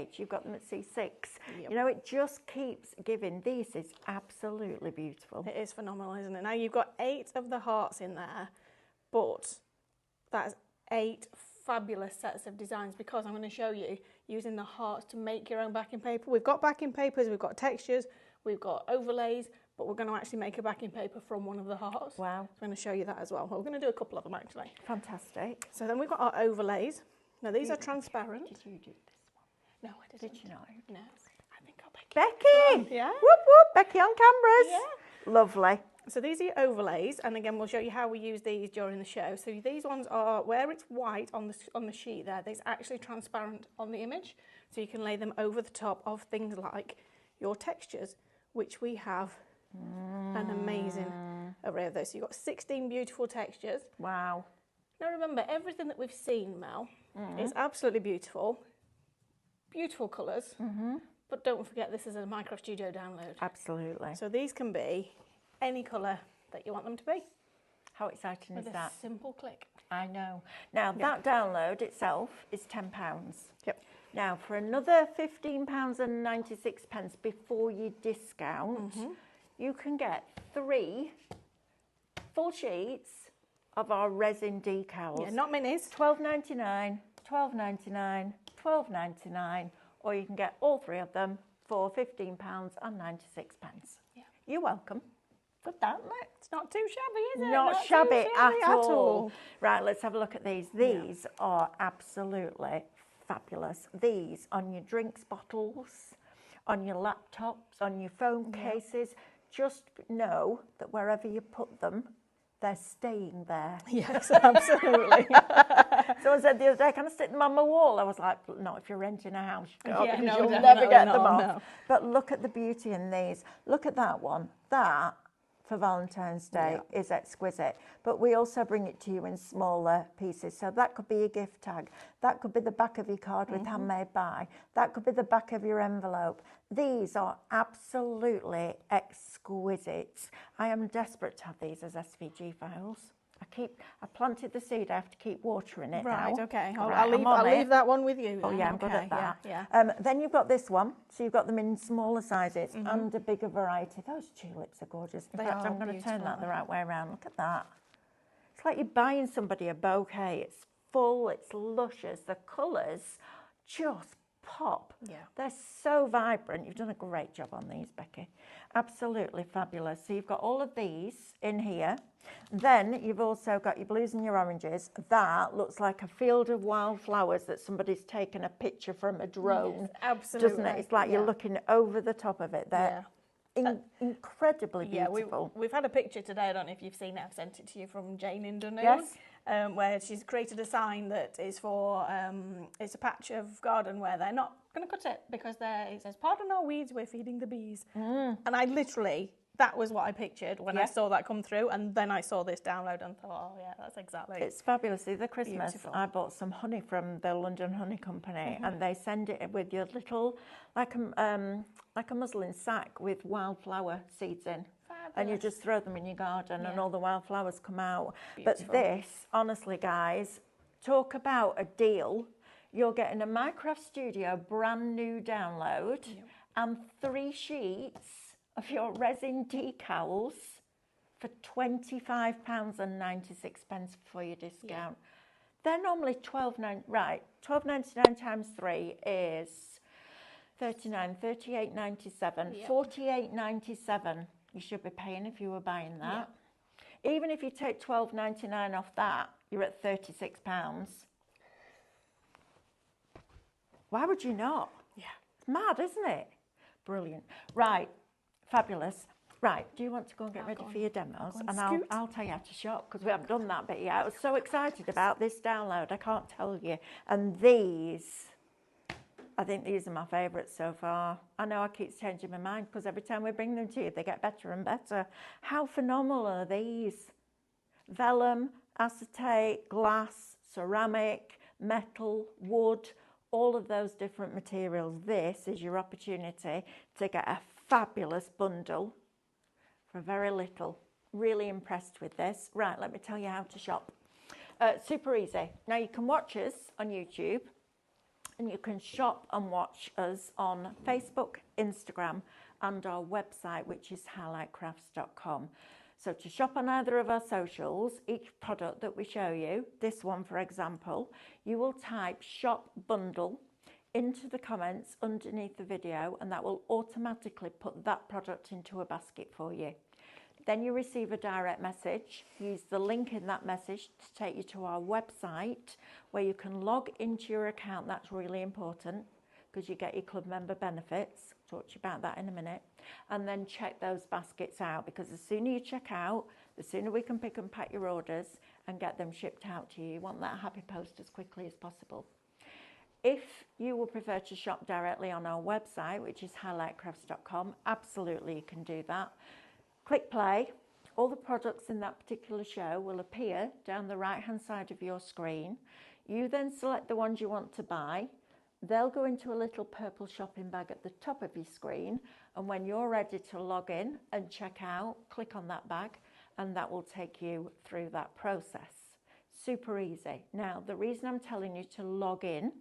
C8, you've got them at C6. Yep. You know, it just keeps giving. This is absolutely beautiful. It is phenomenal, isn't it? Now you've got 8 of the hearts in there, but that's 8 fabulous sets of designs, because I'm going to show you using the hearts to make your own backing paper. We've got backing papers, we've got textures, we've got overlays, but we're going to actually make a backing paper from one of the hearts. Wow. So I'm going to show you that as well. We're going to do a couple of them actually. Fantastic. So then we've got our overlays. Now these are transparent. Did you do this one? No, I didn't. Did you not? No. I think I'll Becky. Becky! Yeah. Whoop whoop, Becky on cameras. Yeah. Lovely. So these are your overlays, and again we'll show you how we use these during the show. So these ones are, where it's white on the sheet there, there's actually transparent on the image, so you can lay them over the top of things like your textures, which we have an amazing array of those. So you've got 16 beautiful textures. Wow. Now remember, everything that we've seen, Mel, is absolutely beautiful. Beautiful colours, but don't forget this is a Minecraft Studio download. Absolutely. So these can be any colour that you want them to be. How exciting is With that? a simple click. I know. Now, that download itself is £10. Yep. Now, for another £15.96 before you discount, you can get 3 full sheets of our resin decals. Yeah, not minis. £12.99, £12.99, £12.99, or you can get all 3 of them for £15.96. Yeah. You're welcome. Good that, isn't it? It's not too shabby, is it? Not too shabby at at all. Right, let's have a look at these. These are absolutely fabulous. These on your drinks bottles, on your laptops, on your phone cases. Just know that wherever you put them, they're staying there. Yes, absolutely. Someone said the other day, can I stick them on my wall? I was like, not if you're renting a house. Yeah, because no, you'll never definitely get them not, off. no. But look at the beauty in these. Look at that one. That, for Valentine's Day, is exquisite. But we also bring it to you in smaller pieces. So that could be a gift tag. That could be the back of your card with handmade by. That could be the back of your envelope. These are absolutely exquisite. I am desperate to have these as SVG files. I planted the seed, I have to keep watering it Right, now. okay. Right, I'll leave that one with you. Oh then. yeah, I'm good Okay, at that. Yeah. Then you've got this one. So you've got them in smaller sizes and a bigger variety. Those tulips are gorgeous. In fact, are I'm going to turn that beautiful. the right way around. Look at that. It's like you're buying somebody a bouquet. It's full, it's luscious. The colours just pop. Yeah. They're so vibrant. You've done a great job on these, Becky. Absolutely fabulous. So you've got all of these in here. Then you've also got your blues and your oranges. That looks like a field of wildflowers that somebody's taken a picture from a drone. Yes, absolutely. Doesn't it? It's like you're looking over the top of it. They're incredibly beautiful. We've had a picture today, I don't know if you've seen it, I've sent it to you, from Jane in Dunoon. Yes. Where she's created a sign that is for, it's a patch of garden where they're not going to cut it because it says, pardon our weeds, we're feeding the bees. And I literally, that was what I pictured when I saw that come through, and then I saw this download and thought, oh yeah, that's exactly. It's fabulous. The Christmas, Beautiful. I bought some honey from the London Honey Company, and they send it with your little, like a muslin sack with wildflower seeds in. And you just throw them in your garden and all the wildflowers come out. Beautiful. But this, honestly, guys, talk about a deal. You're getting a Minecraft Studio brand new download and 3 sheets of your resin decals for £25.96 before your discount. They're normally £12.99 times 3 is £38.97, £48.97. You should be paying if you were buying that. Even if you take £12.99 off that, you're at £36. Why would you not? Yeah. It's mad, isn't it? Brilliant. Right, fabulous. Right, do you want to go and get ready for your demos? And I'll tell you how to shop, because we haven't done that bit yet. I was so excited about this download, I can't tell you. And these, I think these are my favourites so far. I know I keep changing my mind, because every time we bring them to you, they get better and better. How phenomenal are these? Vellum, acetate, glass, ceramic, metal, wood, all of those different materials. This is your opportunity to get a fabulous bundle for very little. Really impressed with this. Right, let me tell you how to shop. Super easy. Now you can watch us on YouTube. And you can shop and watch us on Facebook, Instagram, and our website, which is highlightcrafts.com. So to shop on either of our socials, each product that we show you, this one for example, you will type shop bundle into the comments underneath the video, and that will automatically put that product into a basket for you. Then you receive a direct message. Use the link in that message to take you to our website where you can log into your account. That's really important because you get your club member benefits. I'll talk to you about that in a minute. And then check those baskets out, because the sooner you check out, the sooner we can pick and pack your orders and get them shipped out to you. You want that happy post as quickly as possible. If you would prefer to shop directly on our website, which is highlightcrafts.com, absolutely you can do that. Click play. All the products in that particular show will appear down the right hand side of your screen. You then select the ones you want to buy. They'll go into a little purple shopping bag at the top of your screen, and when you're ready to log in and check out, click on that bag and that will take you through that process. Super easy. Now, the reason I'm telling you to log in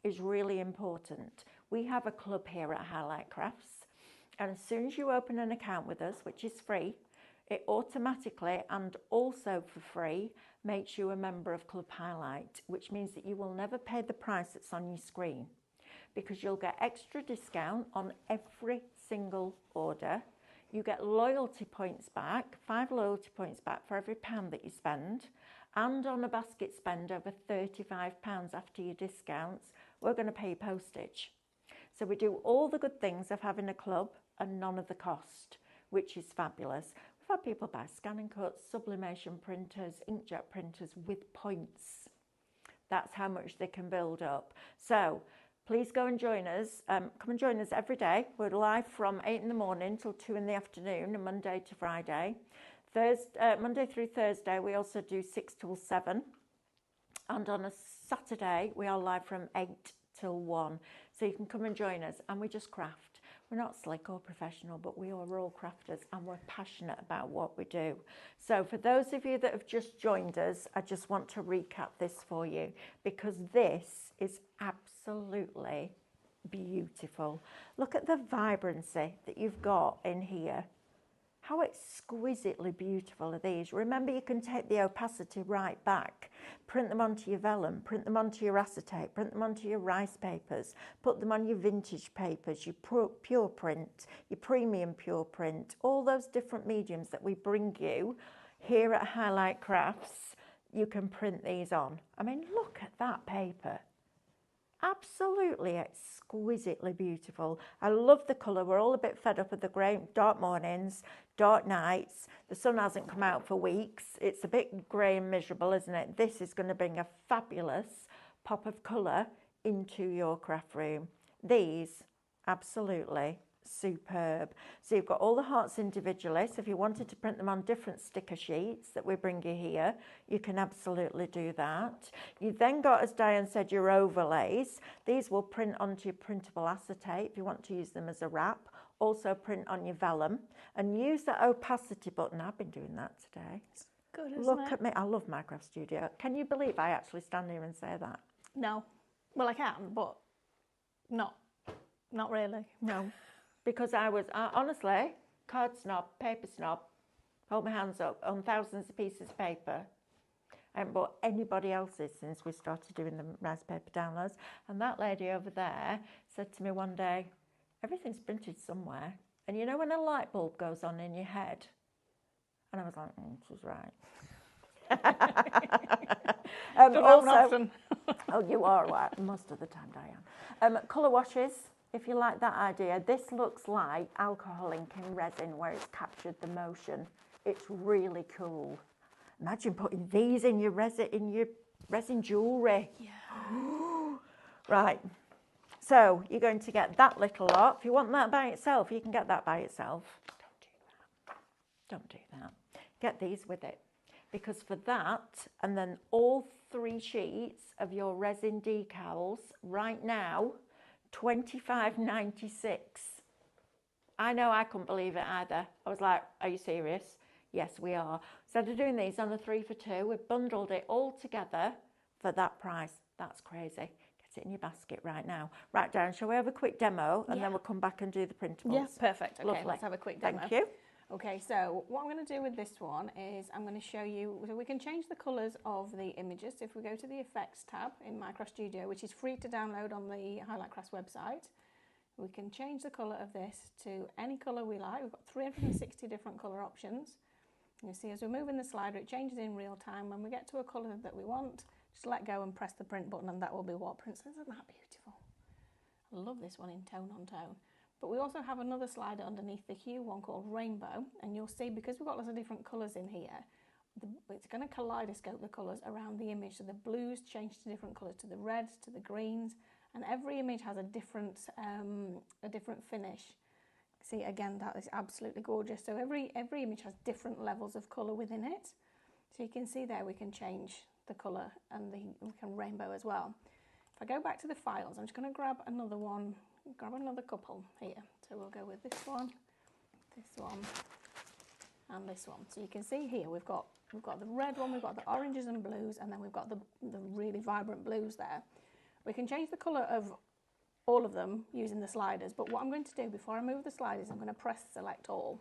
is really important. We have a club here at Highlight Crafts, and as soon as you open an account with us, which is free, it automatically and also for free makes you a member of Club Highlight, which means that you will never pay the price that's on your screen, because you'll get extra discount on every single order. You get loyalty points back, 5 loyalty points back for every £1 that you spend, and on a basket spend over £35 after your discounts, we're going to pay postage. So we do all the good things of having a club and none of the cost, which is fabulous. We've had people buy scan and cut, sublimation printers, inkjet printers with points. That's how much they can build up. So please go and join us. Come and join us every day. We're live from 8 in the morning till 2 in the afternoon, Monday to Friday. Monday through Thursday, we also do 6 till 7. And on a Saturday, we are live from 8 till 1. So you can come and join us, and we just craft. We're not slick or professional, but we are all crafters and we're passionate about what we do. So for those of you that have just joined us, I just want to recap this for you, because this is absolutely beautiful. Look at the vibrancy that you've got in here. How exquisitely beautiful are these? Remember, you can take the opacity right back, print them onto your vellum, print them onto your acetate, print them onto your rice papers, put them on your vintage papers, your pure print, your premium pure print, all those different mediums that we bring you here at Highlight Crafts, you can print these on. I mean, look at that paper. Absolutely exquisitely beautiful. I love the colour. We're all a bit fed up of the grey, dark mornings, dark nights. The sun hasn't come out for weeks. It's a bit grey and miserable, isn't it? This is going to bring a fabulous pop of colour into your craft room. These, absolutely superb. So you've got all the hearts individually. So if you wanted to print them on different sticker sheets that we bring you here, you can absolutely do that. You've then got, as Diane said, your overlays. These will print onto your printable acetate if you want to use them as a wrap. Also print on your vellum and use that opacity button. I've been doing that today. It's good, isn't Look it? at me. I love Minecraft Studio. Can you believe I actually stand here and say that? No. Well, I can, but not really. No. Because I was, honestly, card snob, paper snob, hold my hands up, on thousands of pieces of paper. I haven't bought anybody else's since we started doing the rice paper downloads. And that lady over there said to me one day, everything's printed somewhere. And you know when a light bulb goes on in your head? And I was like, she's right. Don't happen often. Oh, you are right, most of the time, Diane. Colour washes. If you like that idea, this looks like alcohol ink in resin where it's captured the motion. It's really cool. Imagine putting these in your resin jewellery. Yeah. Right, so you're going to get that little lot. If you want that by itself, you can get that by itself. Don't do that. Don't do that. Get these with it. Because for that, and then all 3 sheets of your resin decals right now, $25.96. I know I couldn't believe it either. I was like, are you serious? Yes, we are. Instead of doing these on a 3 for 2, we've bundled it all together for that price. That's crazy. It's in your basket right now. Right, Darren, shall we have a quick demo and then we'll come back and do the printables? Yes, perfect. Okay, Lovely. let's have a quick demo. Thank you. Okay, so what I'm going to do with this one is I'm going to show you, so we can change the colours of the images. If we go to the Effects tab in Minecraft Studio, which is free to download on the Highlight Crafts website, we can change the colour of this to any colour we like. We've got 360 different colour options. You see, as we're moving the slider, it changes in real time. When we get to a colour that we want, just let go and press the print button and that will be what prints. Isn't that beautiful? I love this one in tone on tone. But we also have another slider underneath the hue one called Rainbow, and you'll see because we've got lots of different colours in here, it's going to kaleidoscope the colours around the image. So the blues change to different colours, to the reds, to the greens, and every image has a different finish. See, again, that is absolutely gorgeous. So every image has different levels of colour within it. So you can see there we can change the colour and we can rainbow as well. If I go back to the files, I'm just going to grab another one. Grab another couple here. So we'll go with this one, and this one. So you can see here we've got the red one, we've got the oranges and blues, and then we've got the really vibrant blues there. We can change the colour of all of them using the sliders, but what I'm going to do before I move the sliders, I'm going to press select all.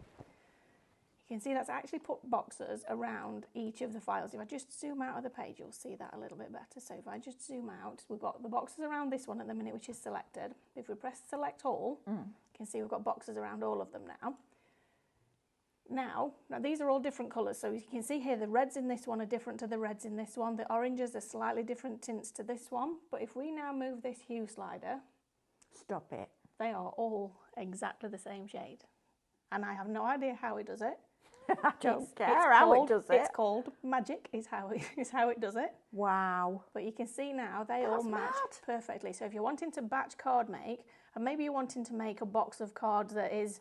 You can see that's actually put boxes around each of the files. If I just zoom out of the page, you'll see that a little bit better. So if I just zoom out, we've got the boxes around this one at the minute, which is selected. If we press select all, you can see we've got boxes around all of them now. Now these are all different colours. So you can see here the reds in this one are different to the reds in this one. The oranges are slightly different tints to this one. But if we now move this hue slider, stop it. They are all exactly the same shade. And I have no idea how it does it. I don't care how it does it. It's called magic, is how it does it. Wow. But you can see now they all match perfectly. So if you're wanting to batch card make, and maybe you're wanting to make a box of cards that is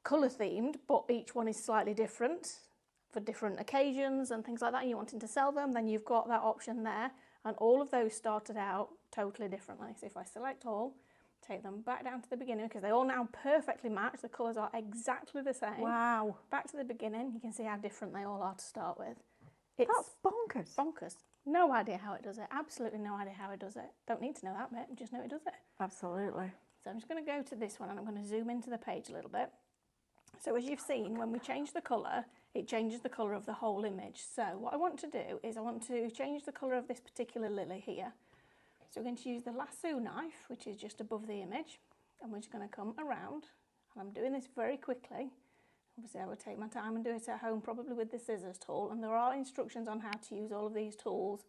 colour themed, but each one is slightly different for different occasions and things like that, and you're wanting to sell them, then you've got that option there. And all of those started out totally differently. So if I select all, take them back down to the beginning, because they all now perfectly match. The colours are exactly the same. Wow. Back to the beginning, you can see how different they all are to start with. That's bonkers. Bonkers. No idea how it does it. Absolutely no idea how it does it. Don't need to know that bit, just know it does it. Absolutely. So I'm just going to go to this one and I'm going to zoom into the page a little bit. So as you've seen, when we change the colour, it changes the colour of the whole image. So what I want to do is I want to change the colour of this particular lily here. So we're going to use the lasso knife, which is just above the image, and we're just going to come around, and I'm doing this very quickly. Obviously I would take my time and do it at home, probably with the scissors tool, and there are instructions on how to use all of these tools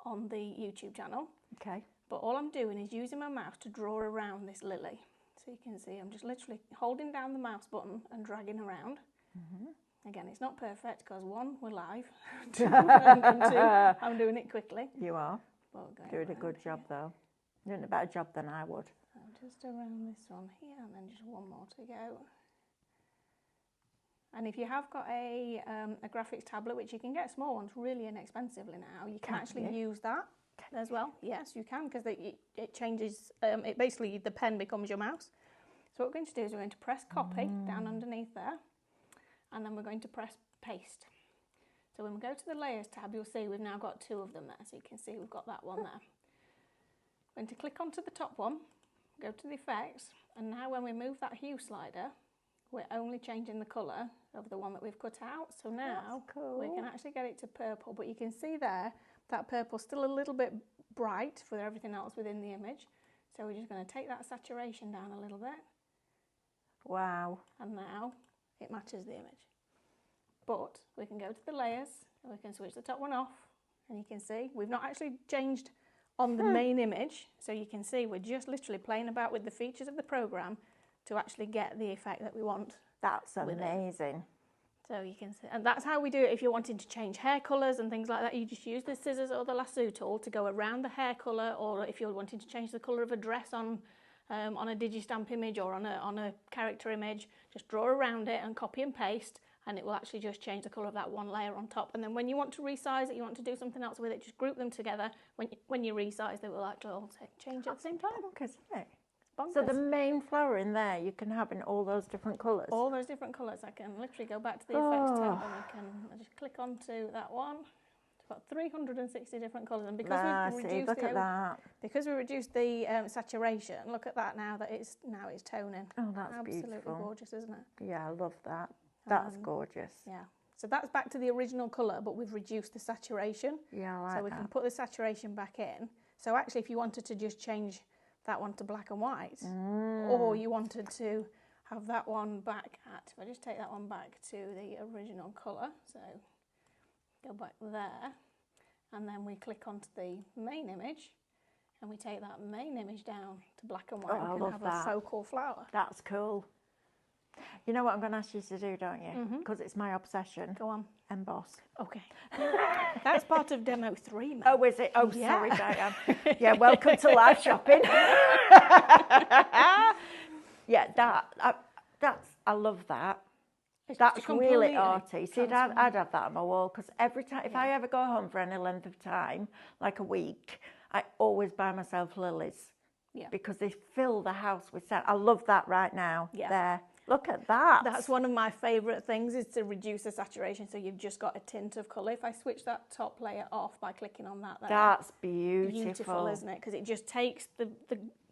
on the YouTube channel. Okay. But all I'm doing is using my mouse to draw around this lily. So you can see I'm just literally holding down the mouse button and dragging around. Again, it's not perfect because one, we're live, and two, I'm doing it quickly. You are. Doing a good job though. Doing a better job than I would. Just around this one here, and then just one more to go. And if you have got a graphics tablet, which you can get small ones really inexpensively now, you can actually use that as well. Yes, you can, because it changes, it basically, the pen becomes your mouse. So what we're going to do is we're going to press copy down underneath there, and then we're going to press paste. So when we go to the layers tab, you'll see we've now got two of them there. So you can see we've got that one there. We're going to click onto the top one, go to the effects, and now when we move that hue slider, we're only changing the colour of the one that we've cut out. So now we can actually get it to purple, but you can see there that purple's still a little bit bright for everything else within the image. So we're just going to take that saturation down a little bit. Wow. And now it matches the image. But we can go to the layers, and we can switch the top one off, and you can see we've not actually changed on the main image. So you can see we're just literally playing about with the features of the program to actually get the effect that we want. That's amazing. So you can see, and that's how we do it if you're wanting to change hair colours and things like that. You just use the scissors or the lasso tool to go around the hair colour, or if you're wanting to change the colour of a dress on a Digistamp image or on a character image, just draw around it and copy and paste, and it will actually just change the colour of that one layer on top. And then when you want to resize it, you want to do something else with it, just group them together. When you resize, they will actually all change at the same time. Bonkers, isn't it? Bonkers. So the main flower in there, you can have in all those different colours? All those different colours. I can literally go back to the effects tab, and I just click onto that one, got 360 different colours, and because we've reduced look at that. Because we reduced the saturation, look at that now that it's toning. Oh, that's absolutely beautiful. Gorgeous, isn't it? Yeah, I love that. That's gorgeous. Yeah. So that's back to the original colour, but we've reduced the saturation. Yeah, I like so we can put the saturation back in. So actually, if you wanted to just change that one to black and white, or you wanted to have that one back at, if I just take that one back to the original colour, so go back there, and then we click onto the main image, and we take that main image down to black and white. Oh, we can have a focal flower. That's cool. You know what I'm going to ask you to do, don't you? Because it's my obsession. Go on. Emboss. Okay. That's part of demo 3, mate. Oh, is it? Oh, Yeah. sorry, Diane. Yeah, welcome to live shopping. Yeah, I love that. That's really arty. See, I'd have that on my wall, because every time, if I ever go home for any length of time, like a week, I always buy myself lilies. Yeah. Because they fill the house with scent. I love that right now. Yeah. There. Look at that. That's one of my favourite things, is to reduce the saturation, so you've just got a tint of colour. If I switch that top layer off by clicking on that there. That's beautiful. Beautiful, isn't it? Because it just takes the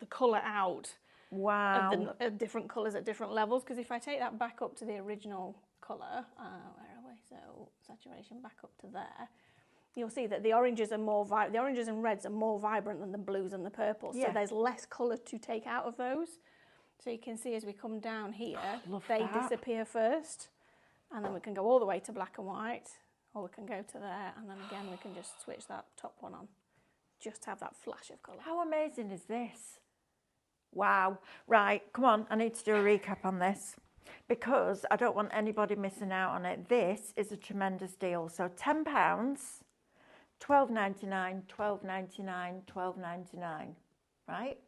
colour out. Wow. Of different colours at different levels. Because if I take that back up to the original colour, where are we? So saturation back up to there. You'll see that the oranges are more the oranges and reds are more vibrant than the blues and the purples. Yeah. So there's less colour to take out of those. So you can see as we come down here, they disappear first, and then we can go all the way to black and white, or we can go to there, and then again we can just switch that top one on, just to have that flash of colour. How amazing is this? Wow. Right, come on, I need to do a recap on this, because I don't want anybody missing out on it. This is a tremendous deal. So £10, $12.99, $12.99, $12.99, right?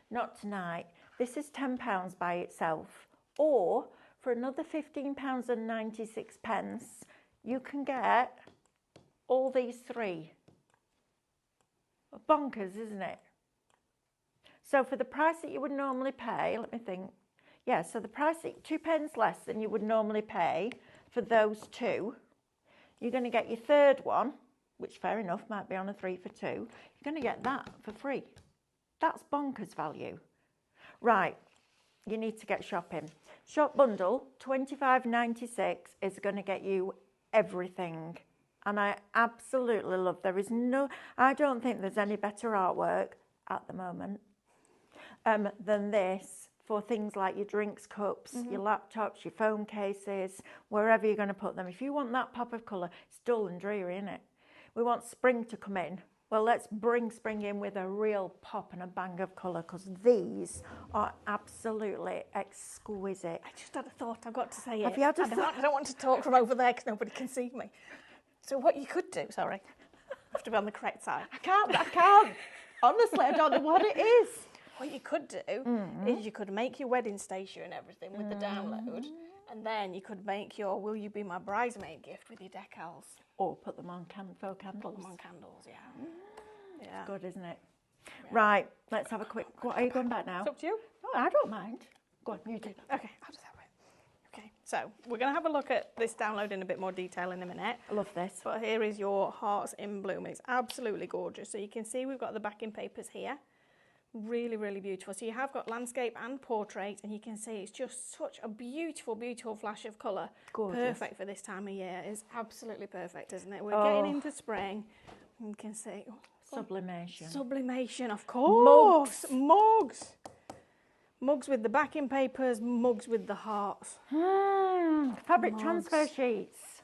Not tonight. This is £10 by itself, or for another £15.96, you can get all these three. Bonkers, isn't it? So for the price that you would normally pay, let me think. Yeah, so the price, £2 less than you would normally pay for those two. You're going to get your third one, which fair enough, might be on a 3 for 2. You're going to get that for free. That's bonkers value. Right, you need to get shopping. Shop bundle, $25.96 is going to get you everything. And I absolutely love, I don't think there's any better artwork at the moment than this for things like your drinks cups, your laptops, your phone cases, wherever you're going to put them. If you want that pop of colour, it's dull and dreary, isn't it? We want spring to come in. Well, let's bring spring in with a real pop and a bang of colour, because these are absolutely exquisite. I just had a thought, I've got to say it. Have you had a thought? I don't want to talk from over there because nobody can see me. So what you could do, sorry, I have to be on the correct side. I can't. Honestly, I don't know what it is. What you could do is you could make your wedding station and everything with the download, and then you could make your Will You Be My Bridesmaid gift with your decals. Or put them on faux candles. Put them on candles, yeah. Yeah. It's good, isn't it? Yeah. Right, let's have a quick... What, are you going back now? It's up to you. Oh, I don't mind. Go on, you do. Okay, I'll do that way. Okay, so we're going to have a look at this download in a bit more detail in a minute. I love this. But here is your Hearts in Bloom. It's absolutely gorgeous. So you can see we've got the backing papers here. Really, really beautiful. So you have got landscape and portrait, and you can see it's just such a beautiful, beautiful flash of colour. Gorgeous. Perfect for this time of year. It's absolutely perfect, isn't it? We're getting into spring. You can see... Sublimation. Sublimation, of course. Mugs. Mugs with the backing papers, mugs with the hearts. Fabric transfer sheets.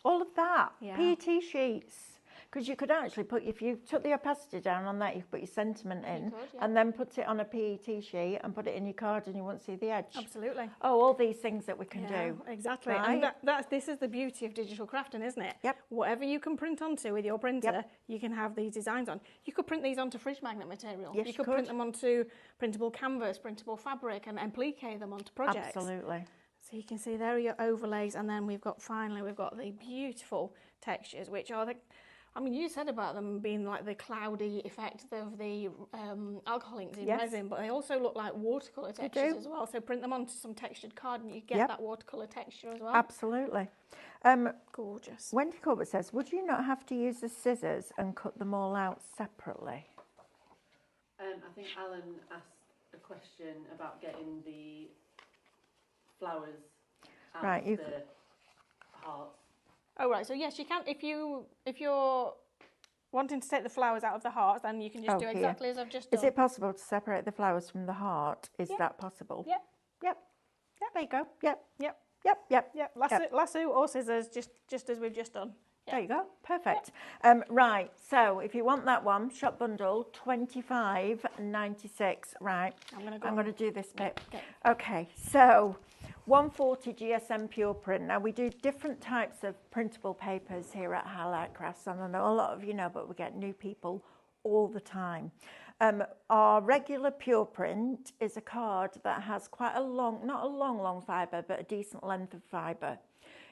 All of that. Yeah. PET sheets. Because you could actually put, if you took the opacity down on that, you could put your sentiment in, and then put it on a PET sheet and put it in your card, and you won't see the edge. Absolutely. Oh, all these things that we can do. Exactly. Right? And this is the beauty of digital crafting, isn't it? Yep. Whatever you can print onto with your printer, you can have these designs on. You could print these onto fridge magnet material. Yes, you could print them onto printable canvas, printable fabric, and applique them onto projects. Absolutely. So you can see there are your overlays, and then we've got the beautiful textures, which are I mean, you said about them being like the cloudy effect of the alcohol inks in Yes. resin, but they also look like watercolour textures as well. So print them onto some textured card and you get that watercolour texture as well. Absolutely. Gorgeous. Wendy Corbett says, would you not have to use the scissors and cut them all out separately? I think Alan asked a question about getting the flowers out of the hearts. Oh right, so yes, you can. If you're wanting to take the flowers out of the hearts, then you can just do exactly as I've just done. Is it possible to separate the flowers from the heart? Is that possible? Yep. Yep. Yep. There you go. Yep. Yep. Yep. Yep. Yep. Lasso or scissors, just as we've just done. Yep. There you go. Perfect. Right. So if you want that one, shop bundle $25.96. Right. I'm going to do this bit. Okay. So 140 GSM Pure Print. Now we do different types of printable papers here at Highlight Crafts, and I know a lot of you know, but we get new people all the time. Our regular Pure Print is a card that has quite a long, not a long fibre, but a decent length of fibre.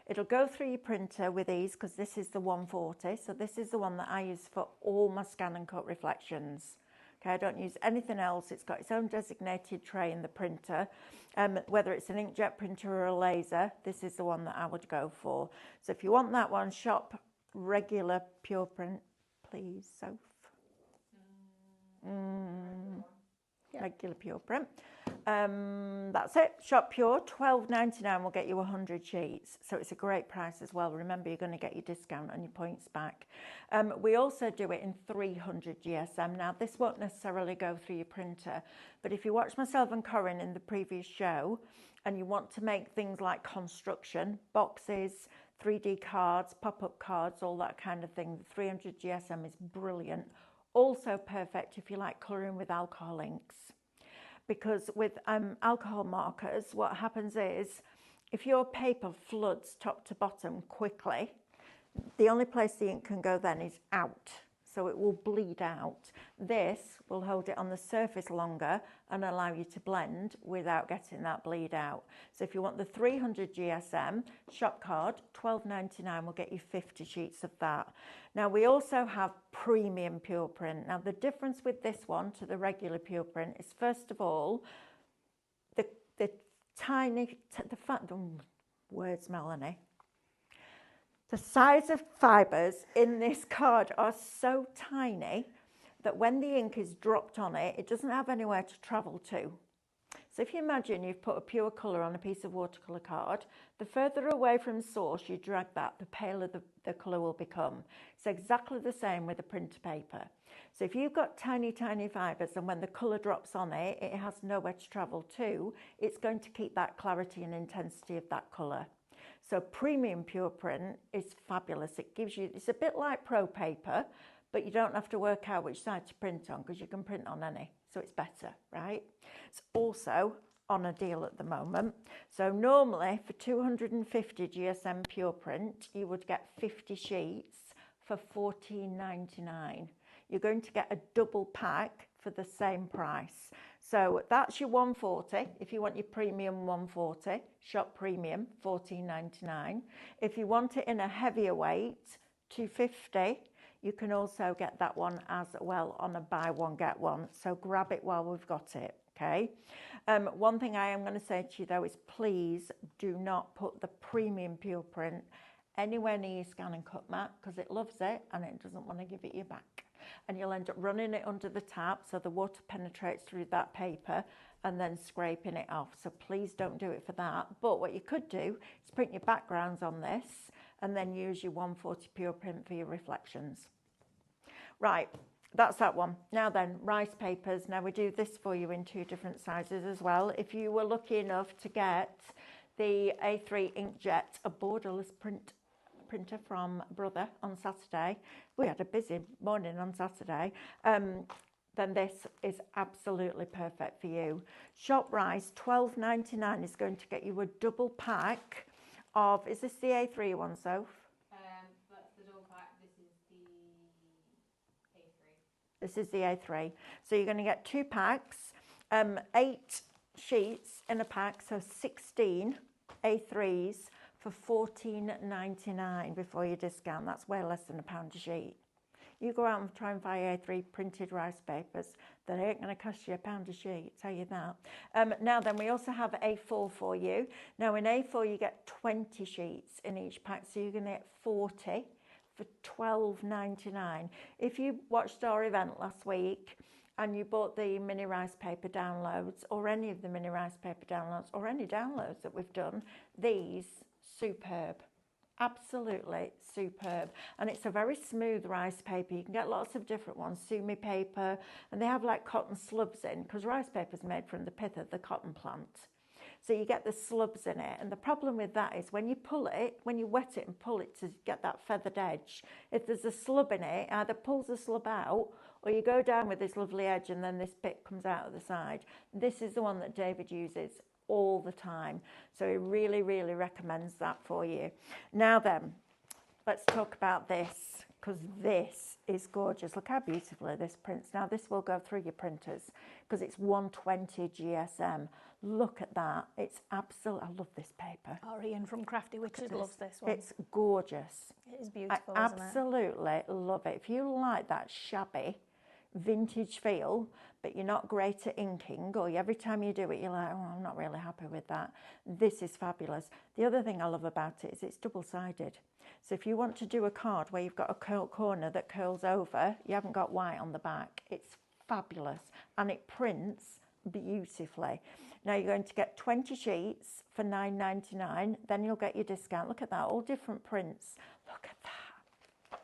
It'll go through your printer with ease because this is the 140. So this is the one that I use for all my scan and cut reflections. Okay, I don't use anything else. It's got its own designated tray in the printer. Whether it's an inkjet printer or a laser, this is the one that I would go for. So if you want that one, shop regular Pure Print, please, Soph. Regular Pure Print. That's it. Shop Pure, $12.99 will get you 100 sheets. So it's a great price as well. Remember, you're going to get your discount and your points back. We also do it in 300 GSM. Now, this won't necessarily go through your printer, but if you watch myself and Corinne in the previous show and you want to make things like construction, boxes, 3D cards, pop-up cards, all that kind of thing, the 300 GSM is brilliant. Also perfect if you like colouring with alcohol inks. Because with alcohol markers, what happens is if your paper floods top to bottom quickly, the only place the ink can go then is out. So it will bleed out. This will hold it on the surface longer and allow you to blend without getting that bleed out. So if you want the 300 GSM shop card, $12.99 will get you 50 sheets of that. Now we also have premium Pure Print. Now the difference with this one to the regular Pure Print is, first of all, the words, Melanie. The size of fibres in this card are so tiny that when the ink is dropped on it, it doesn't have anywhere to travel to. So if you imagine you've put a pure colour on a piece of watercolour card, the further away from source you drag that, the paler the colour will become. It's exactly the same with a printer paper. So if you've got tiny fibres and when the colour drops on it, it has nowhere to travel to, it's going to keep that clarity and intensity of that colour. So premium Pure Print is fabulous. It gives you, it's a bit like Pro Paper, but you don't have to work out which side to print on because you can print on any. So it's better, right? It's also on a deal at the moment. So normally for 250 GSM Pure Print, you would get 50 sheets for $14.99. You're going to get a double pack for the same price. So that's your 140. If you want your premium 140, shop premium, $14.99. If you want it in a heavier weight, 250, you can also get that one as well on a buy one, get one. So grab it while we've got it, okay? One thing I am going to say to you though is please do not put the premium Pure Print anywhere near your scan and cut mat because it loves it and it doesn't want to give it you back. And you'll end up running it under the tap so the water penetrates through that paper and then scraping it off. So please don't do it for that. But what you could do is print your backgrounds on this and then use your 140 Pure Print for your reflections. Right, that's that one. Now then, rice papers. Now we do this for you in 2 different sizes as well. If you were lucky enough to get the A3 Inkjet, a borderless printer from Brother on Saturday, we had a busy morning on Saturday, then this is absolutely perfect for you. Shop Rice, $12.99 is going to get you a double pack of, is this the A3 one, Soph? That's the double pack, this is the A3. This is the A3. So you're going to get 2 packs, 8 sheets in a pack, so 16 A3s for $14.99 before your discount. That's way less than £1 a sheet. You go out and try and buy A3 printed rice papers, that ain't going to cost you £1 a sheet, tell you that. Now then, we also have A4 for you. Now in A4 you get 20 sheets in each pack, so you're going to get 40 for £12.99. If you watched our event last week and you bought the mini rice paper downloads, or any of the mini rice paper downloads, or any downloads that we've done, these, superb. Absolutely superb. And it's a very smooth rice paper. You can get lots of different ones, sumi paper, and they have like cotton slubs in, because rice paper is made from the pith of the cotton plant. So you get the slubs in it. And the problem with that is when you pull it, when you wet it and pull it to get that feathered edge, if there's a slub in it, either pulls the slub out, or you go down with this lovely edge and then this bit comes out of the side. This is the one that David uses all the time. So he really, really recommends that for you. Now then, let's talk about this, because this is gorgeous. Look how beautifully this prints. Now this will go through your printers because it's 120 GSM. Look at that. It's absolute. I love this paper. Our Ian from Crafty Witches loves this one. It's gorgeous. It is beautiful, I isn't it? absolutely love it. If you like that shabby vintage feel, but you're not great at inking, or every time you do it you're like, oh, I'm not really happy with that, this is fabulous. The other thing I love about it is it's double-sided. So if you want to do a card where you've got a curl corner that curls over, you haven't got white on the back, it's fabulous, and it prints beautifully. Now you're going to get 20 sheets for £9.99, then you'll get your discount. Look at that, all different prints. Look at that.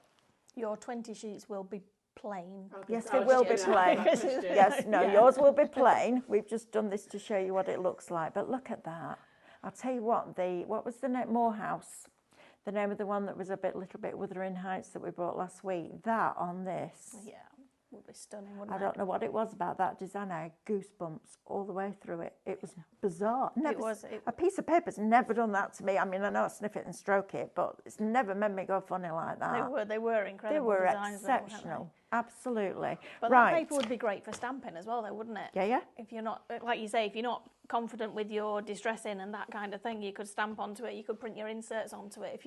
Your 20 sheets will be plain. Yes, it will be plain. Yes, no, yours will be plain. We've just done this to show you what it looks like. But look at that. I'll tell you what, what was the name? Morehouse. The name of the one that was little bit Wuthering Heights that we bought last week. That on this. Yeah, would be stunning, wouldn't it? I don't know what it was about that design. I had goosebumps all the way through it. It was bizarre. A piece of paper's never done that to me. I mean, I know I sniff it and stroke it, but it's never made me go funny like that. They were incredible. They were designs, exceptional. Absolutely. But right. that paper would be great for stamping as well, though, wouldn't it? Yeah, yeah. If you're not, like you say, if you're not confident with your distressing and that kind of thing, you could stamp onto it. You could print your inserts onto it if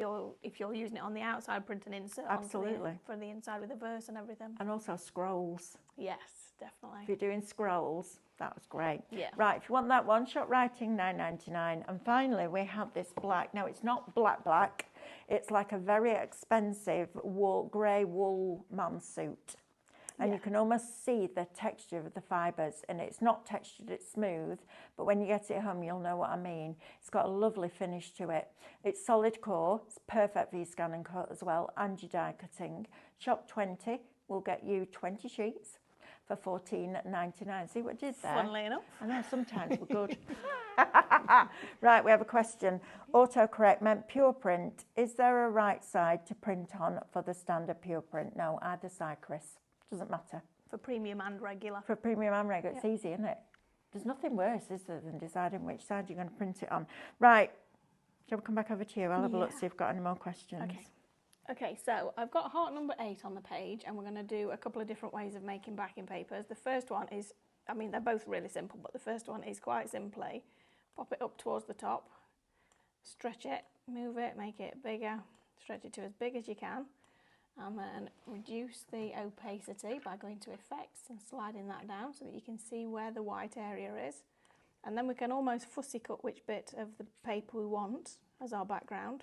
you're using it on the outside. Print an insert Absolutely. for the inside with a verse and everything. And also scrolls. Yes, definitely. If you're doing scrolls, that was great. Yeah. Right, if you want that one-shot writing, £9.99. And finally, we have this black. Now, it's not black. It's like a very expensive grey wool man's suit. And you can almost see the texture of the fibres, and it's not textured, it's smooth, but when you get it home you'll know what I mean. It's got a lovely finish to it. It's solid core, it's perfect for your scan and cut as well, and your die cutting. Shop 20 will get you 20 sheets for £14.99. See what I did there? Funnily enough. I know, sometimes we're good. Right, we have a question. Autocorrect meant pure print. Is there a right side to print on for the standard pure print? No, either side, Chris. Doesn't matter. For premium and regular. For premium and regular, it's easy, isn't it? There's nothing worse, is there, than deciding which side you're going to print it on. Right, shall we come back over to you? I'll have a look, see if you've got any more questions. Okay, so I've got heart number 8 on the page, and we're going to do a couple of different ways of making backing papers. The first one is, I mean, they're both really simple, but the first one is quite simply, pop it up towards the top, stretch it, move it, make it bigger, stretch it to as big as you can, and then reduce the opacity by going to effects and sliding that down so that you can see where the white area is. And then we can almost fussy cut which bit of the paper we want as our background.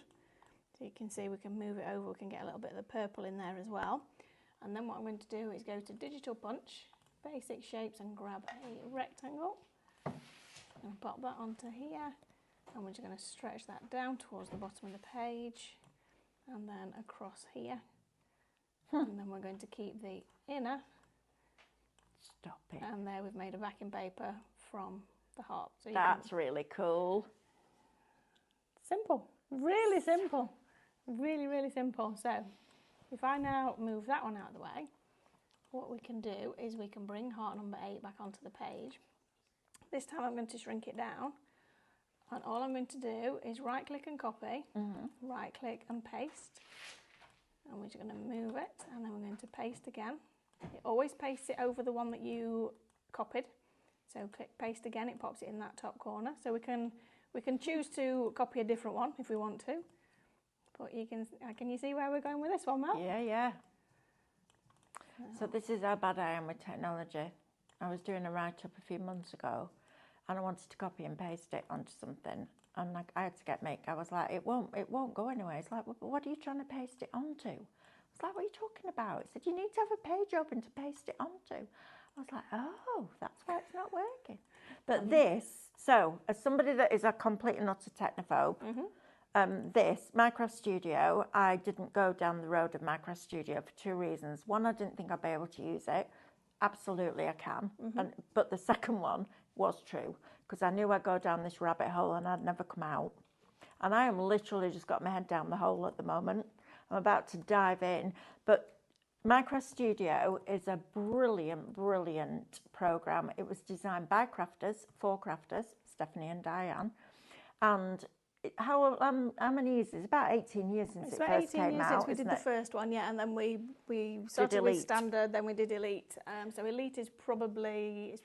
So you can see we can move it over, we can get a little bit of the purple in there as well. And then what I'm going to do is go to Digital Punch, Basic Shapes, and grab a rectangle and pop that onto here. And we're just going to stretch that down towards the bottom of the page and then across here. And then we're going to keep the inner. Stop it. And there we've made a backing paper from the heart. So That's really cool. Simple. Really simple. Really, really simple. So if I now move that one out of the way, what we can do is we can bring heart number 8 back onto the page. This time I'm going to shrink it down. And all I'm going to do is right click and copy, right click and paste. And we're just going to move it, and then we're going to paste again. It always pastes it over the one that you copied. So click paste again, it pops it in that top corner. So we can choose to copy a different one if we want to. But can you see where we're going with this one, Mel? Yeah, yeah. So this is how bad I am with technology. I was doing a write-up a few months ago and I wanted to copy and paste it onto something. And like, I had to get Mick. I was like, it won't go anywhere. It's like, what are you trying to paste it onto? It's like, what are you talking about? It said, you need to have a page open to paste it onto. I was like, oh, that's why it's not working. But this, so as somebody that is a complete and utter technophobe, this Minecraft Studio, I didn't go down the road of Minecraft Studio for two reasons. One, I didn't think I'd be able to use it. Absolutely, I can. But the second one was true because I knew I'd go down this rabbit hole and I'd never come out. And I am literally just got my head down the hole at the moment. I'm about to dive in. But Minecraft Studio is a brilliant, brilliant program. It was designed by crafters, for crafters, Stephanie and Diane. And how many years? It's about 18 years since it first came out. It's about 18 years since we did the first one, yeah, and then we started with Standard, then we did Elite. So Elite is probably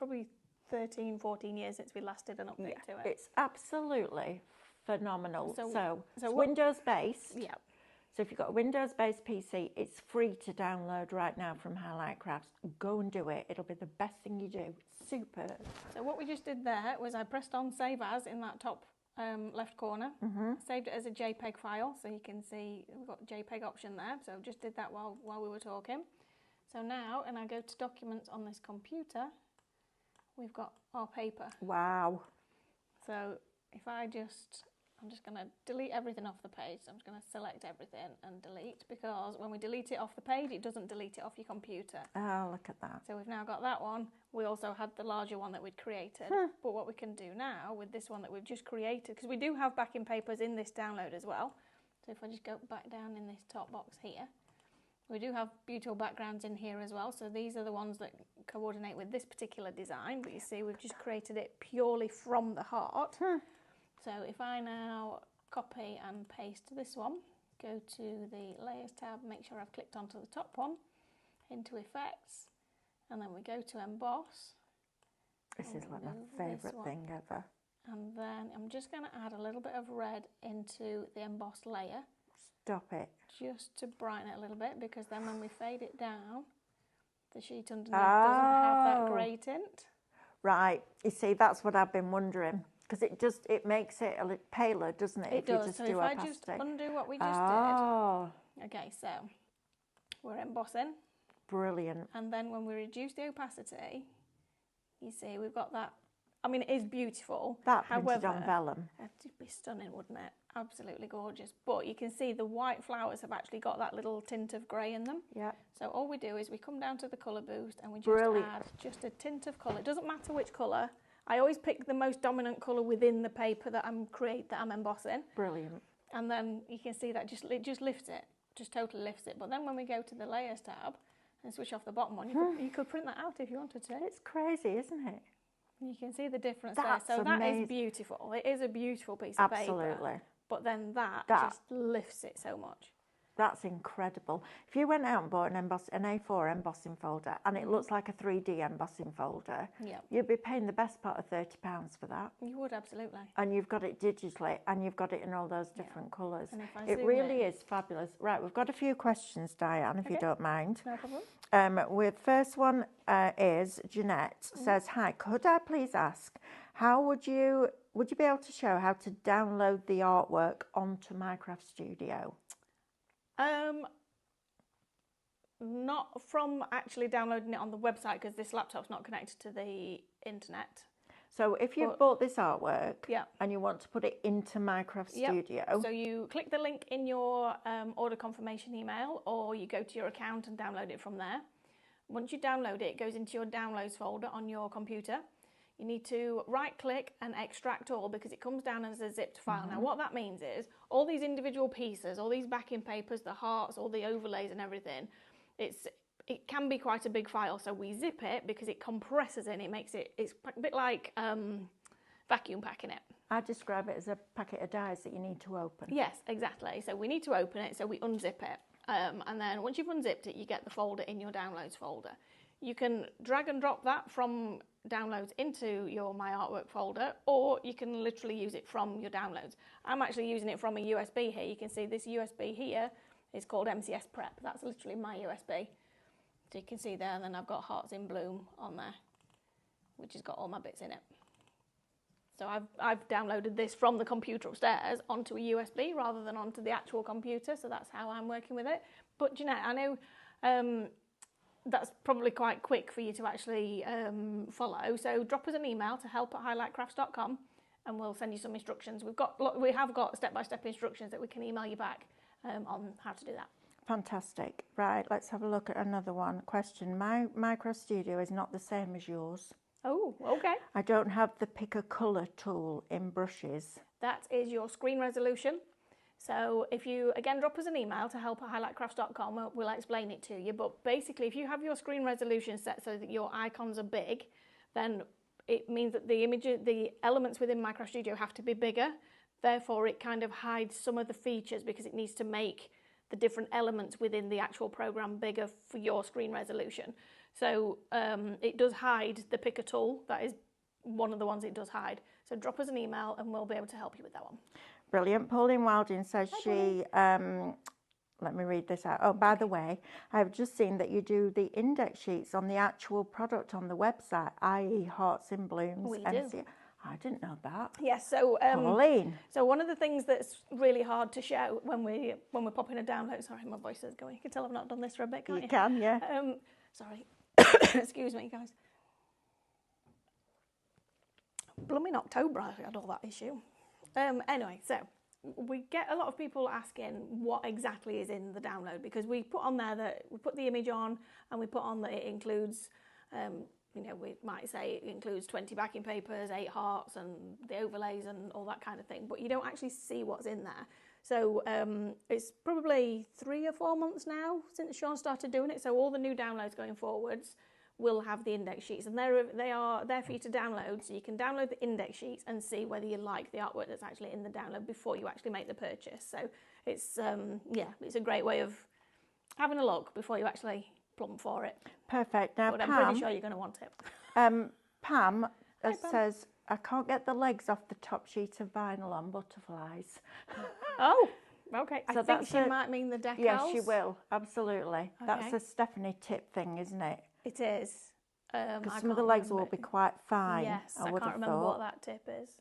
13, 14 years since we last did an update to it. It's absolutely phenomenal. So it's what, Windows-based. Yeah. So if you've got a Windows-based PC, it's free to download right now from Highlight Crafts. Go and do it. It'll be the best thing you do. It's superb. So what we just did there was I pressed on Save As in that top left corner, saved it as a JPEG file, so you can see we've got the JPEG option there. So just did that while we were talking. So now, and I go to Documents on this computer, we've got our paper. Wow. So if I'm just going to delete everything off the page. So I'm just going to select everything and delete, because when we delete it off the page, it doesn't delete it off your computer. Oh, look at that. So we've now got that one. We also had the larger one that we'd created. But what we can do now with this one that we've just created, because we do have backing papers in this download as well. So if I just go back down in this top box here, we do have beautiful backgrounds in here as well. So these are the ones that coordinate with this particular design. But you see, we've just created it purely from the heart. So if I now copy and paste this one, go to the Layers tab, make sure I've clicked onto the top one, into Effects, and then we go to Emboss. This is like my favourite thing ever. And then I'm just going to add a little bit of red into the embossed layer. Stop it. Just to brighten it a little bit, because then when we fade it down, the sheet underneath doesn't have that grey tint. Right. You see, that's what I've been wondering. Because it makes it a little paler, doesn't it? It does. So if I just undo what we just did. Okay, so we're embossing. Brilliant. And then when we reduce the opacity, you see we've got that. I mean, it is beautiful. That printed on vellum. It'd be stunning, wouldn't it? Absolutely gorgeous. But you can see the white flowers have actually got that little tint of grey in them. Yeah. So all we do is we come down to the colour boost and we just add just a tint of colour. It doesn't matter which colour. I always pick the most dominant colour within the paper that I'm embossing. Brilliant. And then you can see that it just lifts it, just totally lifts it. But then when we go to the Layers tab and switch off the bottom one, you could print that out if you wanted to. It's crazy, isn't it? You can see the difference there. So that is beautiful. It is a beautiful piece of paper. Absolutely. But then that just lifts it so much. That's incredible. If you went out and bought an A4 embossing folder and it looks like a 3D embossing folder, you'd be paying the best part of £30 for that. You would, absolutely. And you've got it digitally and you've got it in all those different colours. It really is fabulous. Right, we've got a few questions, Diane, if you don't mind. No problem. First one is Jeanette says, hi, could I please ask, how would you be able to show how to download the artwork onto Minecraft Studio? Not from actually downloading it on the website, because this laptop's not connected to the internet. So if you've bought this artwork and you want to put it into Minecraft Studio. So you click the link in your order confirmation email, or you go to your account and download it from there. Once you download it, it goes into your downloads folder on your computer. You need to right click and extract all, because it comes down as a zipped file. Now what that means is all these individual pieces, all these backing papers, the hearts, all the overlays and everything, it can be quite a big file. So we zip it because it compresses it. It's a bit like vacuum packing it. I describe it as a packet of dies that you need to open. Yes, exactly. So we need to open it, so we unzip it. And then once you've unzipped it, you get the folder in your downloads folder. You can drag and drop that from downloads into your My Artwork folder, or you can literally use it from your downloads. I'm actually using it from a USB here. You can see this USB here is called MCS Prep. That's literally my USB. So So you can see there, and then I've got Hearts in Bloom on there, which has got all my bits in it. So I've downloaded this from the computer upstairs onto a USB rather than onto the actual computer, so that's how I'm working with it. But Jeanette, I know that's probably quite quick for you to actually follow, so drop us an email to help@highlightcrafts.com and we'll send you some instructions. We have got step-by-step instructions that we can email you back on how to do that. Fantastic. Right, let's have a look at another one. Question. My Micro Studio is not the same as yours. Oh, okay. I don't have the pick a colour tool in brushes. That is your screen resolution. So if you, again, drop us an email to help@highlightcrafts.com, we'll explain it to you. But basically, if you have your screen resolution set so that your icons are big, then it means that the elements within Micro Studio have to be bigger. Therefore, it kind of hides some of the features because it needs to make the different elements within the actual program bigger for your screen resolution. So it does hide the picker tool. That is one of the ones it does hide. So drop us an email and we'll be able to help you with that one. Brilliant. Pauline Wilding says let me read this out. Oh, by the way, I've just seen that you do the index sheets on the actual product on the website, i.e. Hearts in Blooms. We do. I didn't know that. Yes, so Pauline. So one of the things that's really hard to show when we're popping a download. Sorry, my voice is going. You can tell I've not done this for a bit, can't you? You can, yeah. Sorry. Excuse me, guys. Blooming October, I had all that issue. Anyway, so we get a lot of people asking what exactly is in the download, because we put on there that we put the image on and we put on that it includes, we might say it includes 20 backing papers, 8 hearts and the overlays and all that kind of thing, but you don't actually see what's in there. So it's probably 3 or 4 months now since Sean started doing it, so all the new downloads going forwards will have the index sheets, and they are there for you to download, so you can download the index sheets and see whether you like the artwork that's actually in the download before you actually make the purchase. So it's it's a great way of having a look before you actually plumb for it. Perfect. Now, But Pam, I'm pretty sure you're going to want it. Pam Pam. says, I can't get the legs off the top sheet of vinyl on butterflies. Oh, okay. So I think that's she might mean the decals. Yes, she will. Absolutely. That's Okay. a Stephanie tip thing, isn't it? It is. Because some of the legs will be quite fine. Yes, I would can't have remember what thought. that tip is.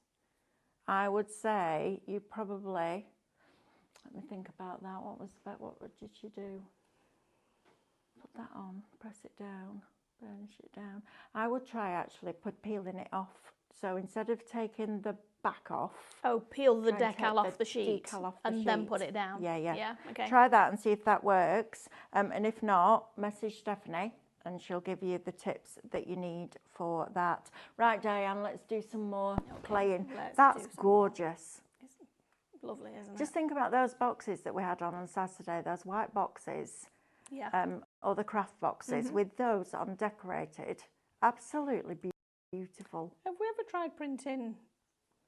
I would say you probably. Let me think about that. What did you do? Put that on. Press it down. Burnish it down. I would try actually peeling it off. So instead of taking the back off. Oh, peel the try and decal take off the sheet decal off the and then sheet. put it down. Yeah. Yeah, okay. Try that and see if that works. And if not, message Stephanie and she'll give you the tips that you need for that. Right, Diane, let's do some more playing. That's gorgeous. It's lovely, isn't it? Just think about those boxes that we had on Saturday, those white boxes, Yeah. or the craft boxes with those on decorated. Absolutely beautiful. Have we ever tried printing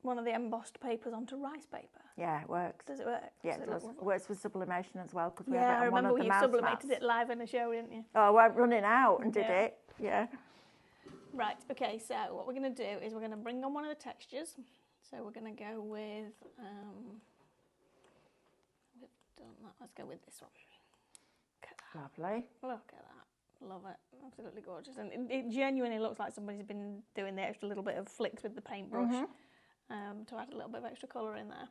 one of the embossed papers onto rice paper? Yeah, it works. Does it work? Yeah, it does. Works with sublimation as well, because we Yeah, have I it on one remember of when the you mouse sublimated mats. it live in a show, didn't you? Oh, we're running out and did Yeah. it. Yeah. Right, okay, so what we're going to do is we're going to bring on one of the textures. So we're going to go with, we've done that, let's go with this one. Lovely. Look at that, love it, absolutely gorgeous. And it genuinely looks like somebody's been doing the extra little bit of flicks with the paintbrush to add a little bit of extra colour in there.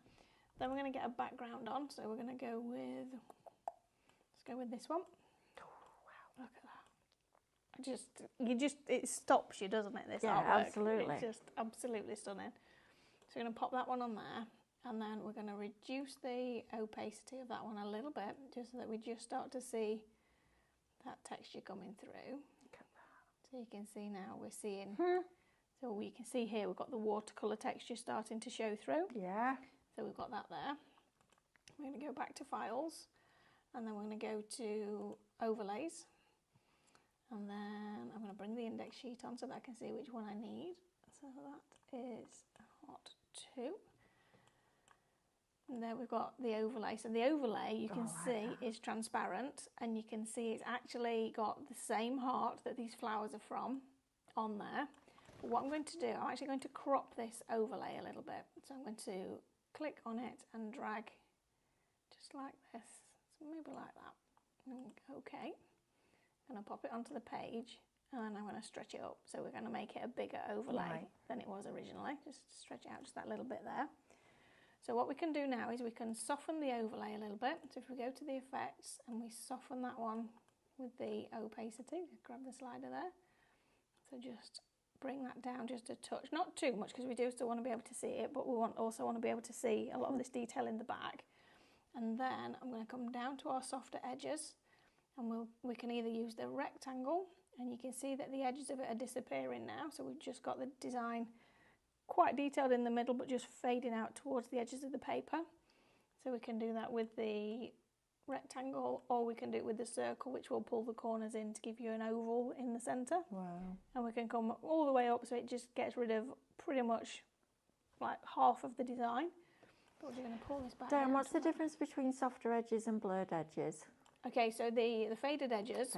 Then we're going to get a background on, so we're going to go with, let's go with this one. Wow, look at that. It stops you, doesn't it, this Yeah, artwork? absolutely. It's just absolutely stunning. So we're going to pop that one on there, and then we're going to reduce the opacity of that one a little bit, just so that we just start to see that texture coming through. So you can see now we're seeing, so we can see here we've got the watercolour texture starting to show through. Yeah. So we've got that there. We're going to go back to files, and then we're going to go to overlays, and then I'm going to bring the index sheet on so that I can see which one I need. So that is Hot 2. And there we've got the overlay. So the overlay, you can see, is transparent, and you can see it's actually got the same heart that these flowers are from on there. But what I'm going to do, I'm actually going to crop this overlay a little bit. So I'm going to click on it and drag just like this. So maybe like that. Okay. I'm going to pop it onto the page, and then I'm going to stretch it up. So we're going to make it a bigger overlay than it was originally. Just stretch it out just that little bit there. So what we can do now is we can soften the overlay a little bit. So if we go to the effects and we soften that one with the opacity, grab the slider there. So just bring that down just a touch, not too much because we do still want to be able to see it, but we also want to be able to see a lot of this detail in the back. And then I'm going to come down to our softer edges, and we can either use the rectangle, and you can see that the edges of it are disappearing now. So we've just got the design quite detailed in the middle, but just fading out towards the edges of the paper. So we can do that with the rectangle, or we can do it with the circle, which will pull the corners in to give you an oval in the centre. Wow. And we can come all the way up, so it just gets rid of pretty much like half of the design. But we're going to pull this back. Dan, what's the difference between softer edges and blurred edges? Okay, so the faded edges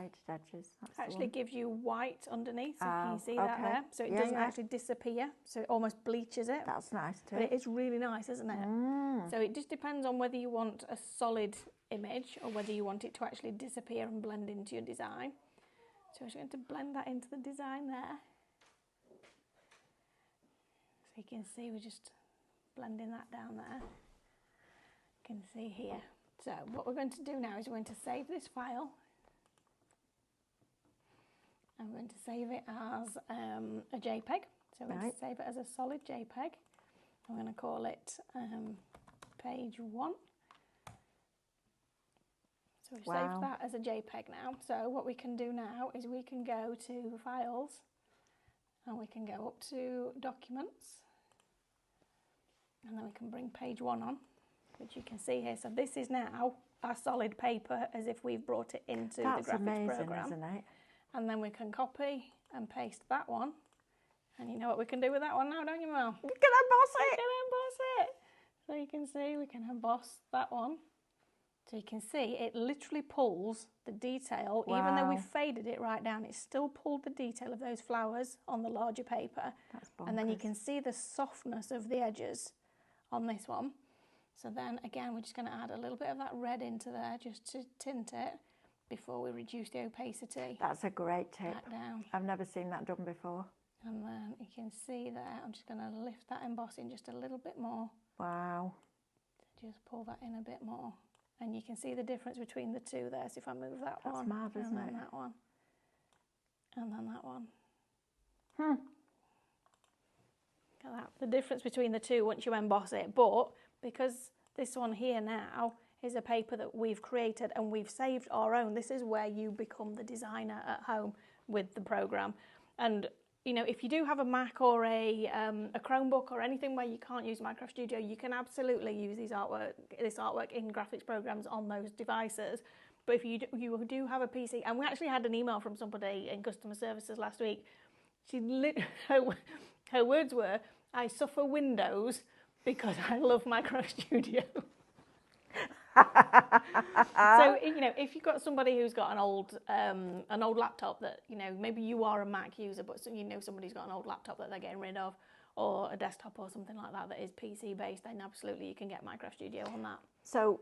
actually gives you white underneath, so can you see that there? So it doesn't actually disappear, so it almost bleaches it. That's nice too. But it is really nice, isn't it? So it just depends on whether you want a solid image or whether you want it to actually disappear and blend into your design. So I'm just going to blend that into the design there. So you can see we're just blending that down there. You can see here. So what we're going to do now is we're going to save this file. I'm going to save it as a JPEG. So we're going to save it as a solid JPEG. I'm going to call it page 1. So we've saved that as a JPEG now. So what we can do now is we can go to Files, and we can go up to Documents, and then we can bring page 1 on, which you can see here. So this is now our solid paper as if we've brought it into the graphics program. Isn't it? And then we can copy and paste that one. And you know what we can do with that one now, don't you, Mel? We can emboss it! We can emboss it! So you can see we can emboss that one. So you can see it literally pulls the detail, even though we've faded it right down, it still pulled the detail of those flowers on the larger paper. That's bonkers. And then you can see the softness of the edges on this one. So then again, we're just going to add a little bit of that red into there just to tint it before we reduce the opacity. That's a great tip. Back down. I've never seen that done before. And then you can see there, I'm just going to lift that embossing just a little bit more. Wow. Just pull that in a bit more. And you can see the difference between the two there. So if I move that one, that's mad, isn't it? And then that one, and then that one. Look at that. The difference between the two once you emboss it. But because this one here now is a paper that we've created and we've saved our own, this is where you become the designer at home with the program. And you know, if you do have a Mac or a Chromebook or anything where you can't use Minecraft Studio, you can absolutely use this artwork in graphics programs on those devices. But if you do have a PC, and we actually had an email from somebody in customer services last week. Her words were, "I suffer Windows because I love Minecraft Studio." So you know, if you've got somebody who's got an old laptop that, you know, maybe you are a Mac user, but you know somebody's got an old laptop that they're getting rid of, or a desktop or something like that that is PC based, then absolutely you can get Minecraft Studio on that. So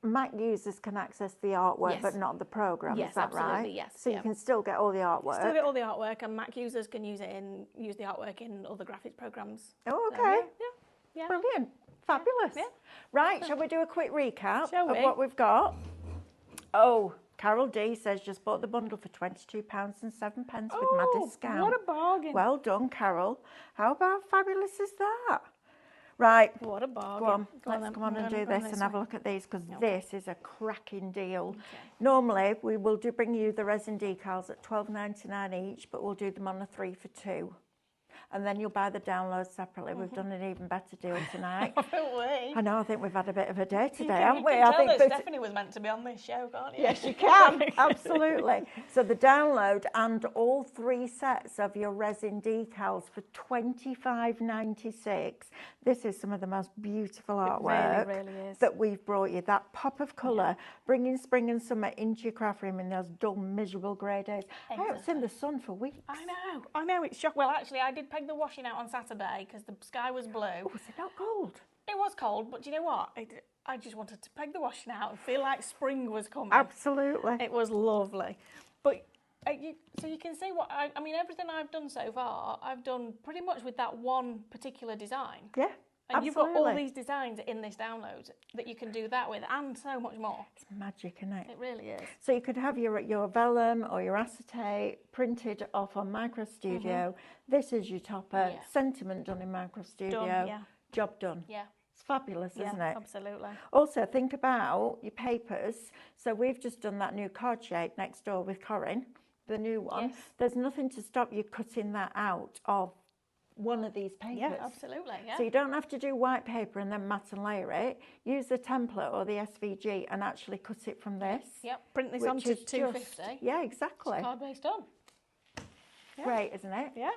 Mac users can access the artwork, but not the program. Yes, is that absolutely, right? yes. So you can still get all the artwork. Still get all the artwork, and Mac users can use the artwork in other graphics programs. Oh, okay. So, yeah. Brilliant. Fabulous. Yeah. Right, shall we do a quick recap Shall of we? what we've got? Oh, Carol D says just bought the bundle for £22.07 with my discount. What a bargain. Well done, Carol. How about fabulous is that? Right. What a bargain. Go on, let's come on and do this and have a look at these, because this is a cracking deal. Normally, we will bring you the resin decals at $12.99 each, but we'll do them on a 3 for 2. And then you'll buy the downloads separately. We've done an even better deal tonight. Haven't we? I know, I think we've had a bit of a day today, You haven't we? can I tell think that Stephanie was meant to be on this show, can't you? Yes, you can, absolutely. So the download and all 3 sets of your resin decals for $25.96. This is some of the most beautiful artwork really is. that we've brought you. That pop of colour, bringing spring and summer into your craft room in those dull, miserable grey days. I haven't seen the sun for weeks. I know, it's shocking. Well, actually, I did peg the washing out on Saturday because the sky was blue. Oh, was it not cold? It was cold, but do you know what? I just wanted to peg the washing out and feel like spring was coming. Absolutely. It was lovely. But So you can see what I mean. Everything I've done so far, I've done pretty much with that one particular design. Yeah, And absolutely. you've got all these designs in this download that you can do that with, and so much more. It's magic, isn't it? It really is. So you could have your vellum or your acetate printed off on MicroStudio. This is your topper. Yeah. Sentiment done in MicroStudio. Done, yeah. Job done. Yeah. It's fabulous, isn't it? Absolutely. Also, think about your papers. So we've just done that new card shape next door with Corinne, the new one. Yes. There's nothing to stop you cutting that out of one of these papers. Yeah, absolutely. Yeah. So you don't have to do white paper and then mat and layer it. Use the template or the SVG and actually cut it from this. Yep. Print this which onto is 250. Yeah, exactly. Card base done. Yeah. Great, isn't it? Yeah.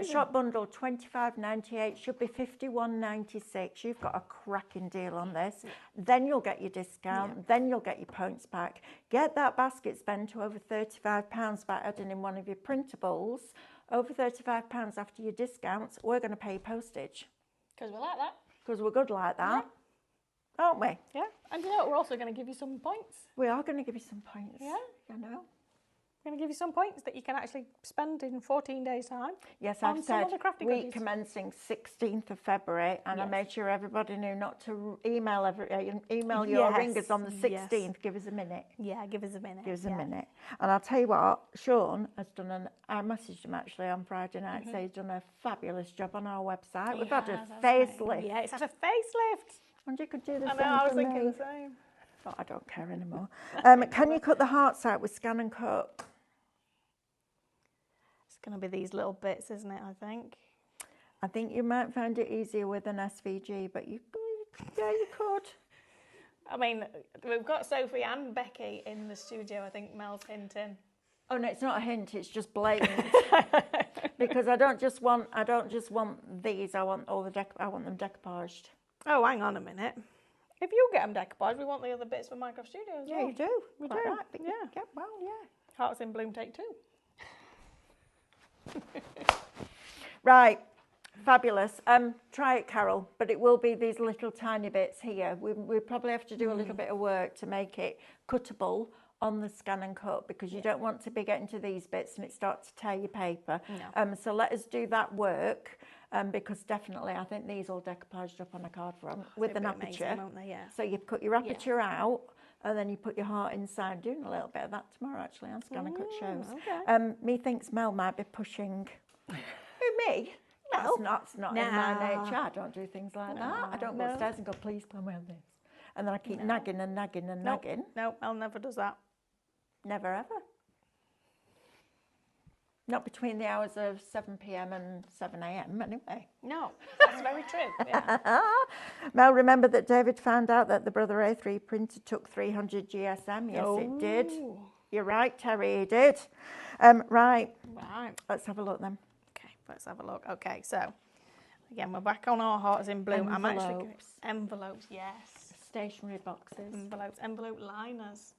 Shop bundle $25.98 should be $51.96. You've got a cracking deal on this. Then you'll get your discount. Then you'll get your points back. Get that basket spend to over £35 by adding in one of your printables. Over £35 after your discounts. We're going to pay postage Because we like that. because we're good like that, aren't we? Yeah. And you know what? We're also going to give you some points. We are going to give you some points. Yeah. I know. We're going to give you some points that you can actually spend in 14 days' time. Yes, on I've some said other crafty week goodies. commencing 16th of February, and I Yes. made sure everybody knew not to email your Yes, ringers on the 16th. yes. Give us a minute. Yeah, give us a minute. Give us a minute. And I'll tell you what, Sean has done I messaged him actually on Friday night, so he's done a fabulous job on our website. We've had a facelift. Yeah, it's had a facelift. And you could do the I same know, I was for thinking me. the same. Oh, I don't care anymore. Can you cut the hearts out with Scan and Cut? It's going to be these little bits, isn't it, I think? I think you might find it easier with an SVG, but you could. I mean, we've got Sophie and Becky in the studio, I think Mel's hinting. Oh no, it's not a hint. It's just blatant. Because I don't just want these. I want all I want them decoupaged. Oh, hang on a minute. If you get them decoupaged, we want the other bits for Micro Studio as well. Yeah, you do. We Quite do. Right, but Yeah. Well, yeah. Hearts in Bloom take 2. Right. Fabulous. Try it, Carol, but it will be these little tiny bits here. We probably have to do a little bit of work to make it cuttable on the Scan and Cut because you don't want to be getting to these bits and it starts to tear your paper. No. So let us do that work because definitely I think these all decoupaged up on a card front with an aperture. Amazing, won't they? Yeah. So you cut your aperture out and then you put your heart inside. Doing a little bit of that tomorrow actually on Scan and Cut shows. Okay. Methinks Mel might be pushing. Who, me? Mel? That's not in my nature. I don't do things like that. I don't go no. upstairs and go, please come wear this. And then I keep nagging and nagging and Nope. nagging. No, Mel never does that. Never ever. Not between the hours of 7 p.m. and 7 a.m. anyway. No, that's very true. Yeah. Mel, remember that David found out that the Brother A3 printer took 300 GSM? Yes, it did. Ooh. You're right, Terry, he did. Right, Right. let's have a look then. Okay, let's have a look. Okay, so again, we're back on our Hearts in Bloom. I'm actually Envelopes. envelopes. Yes, Stationery boxes. envelope liners.